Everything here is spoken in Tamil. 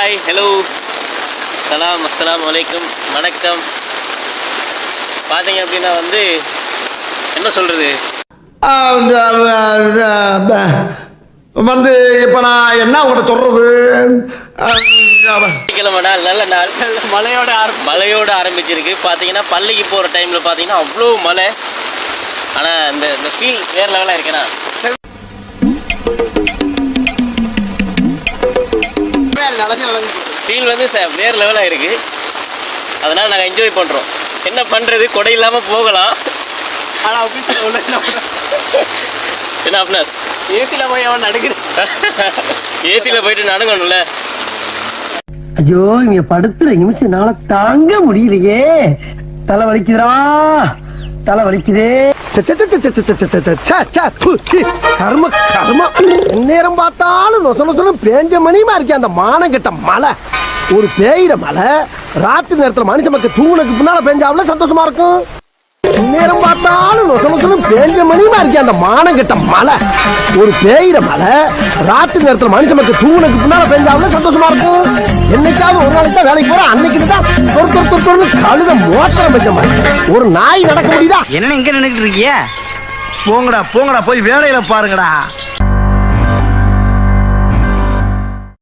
ஹாய், ஹலோ, சலாம், அஸ்ஸலாமு அலைக்கும், வணக்கம். பார்த்தீங்க அப்படின்னா வந்து என்ன சொல்கிறது, வந்து இப்போ நான் என்ன உங்கள்கிட்ட சொல்றது? வெள்ளிக்கிழமை நாள், நல்ல நாள், மழையோட ஆரம்பிச்சிருக்கு. பார்த்தீங்கன்னா பள்ளிக்கு போகிற டைமில் பார்த்தீங்கன்னா அவ்வளோ மழை. ஆனால் இந்த ஃபீல் வேறு லெவலாக இருக்கேண்ணா. ஃபீல் வந்து வேறு லெவலாக இருக்குது. அதனால் நாங்கள் என்ஜாய் பண்ணுறோம். என்ன பண்ணுறது, கொடை இல்லாமல் போகலாம். ஆனால் என்ன அப்னாஸ், ஏசியில் போய் அவன் நடுக்கிறேன். ஏசியில் போயிட்டு நடுங்கணும்ல. ஐயோ, இங்க படுத்துற நிமிஷம்னால தாங்க முடியலையே. தலை வலிக்குதுடா, தலை வலிக்குதே. கர்ம கர்ம, நேரம் பார்த்தாலும் நொச நொசலும் பேஞ்ச மணியுமா இருக்கே அந்த மானம் கெட்ட மழை. ஒரு பேயிற மழை ராத்திரி நேரத்தில் மனுஷ மக்கள் தூங்குனதுக்கு பின்னால பெஞ்சாவில் சந்தோஷமா இருக்கும். நேரம் பார்த்தாலும் நொச நொசலும் பேஞ்ச மணியுமா இருக்கே அந்த மானம் கெட்ட மழை. ஒரு பேயிற மழை ராத்திரி நேரத்தில் மனுஷ மக்கள் தூங்குனதுக்கு பின்னால பெஞ்சாவில் சந்தோஷமா இருக்கும். என்னைக்காவது ஒரு நாளைக்கு தான் வேலைக்கு போற, அன்னைக்கு தான் தொறு கழுத மோத்திரம் பெஞ்ச மாதிரி ஒரு நாய் நடக்க முடியுதா? என்ன இங்க நின்னுட்டு இருக்கீங்க? போங்கடா போங்கடா, போய் வேலையில பாருங்கடா.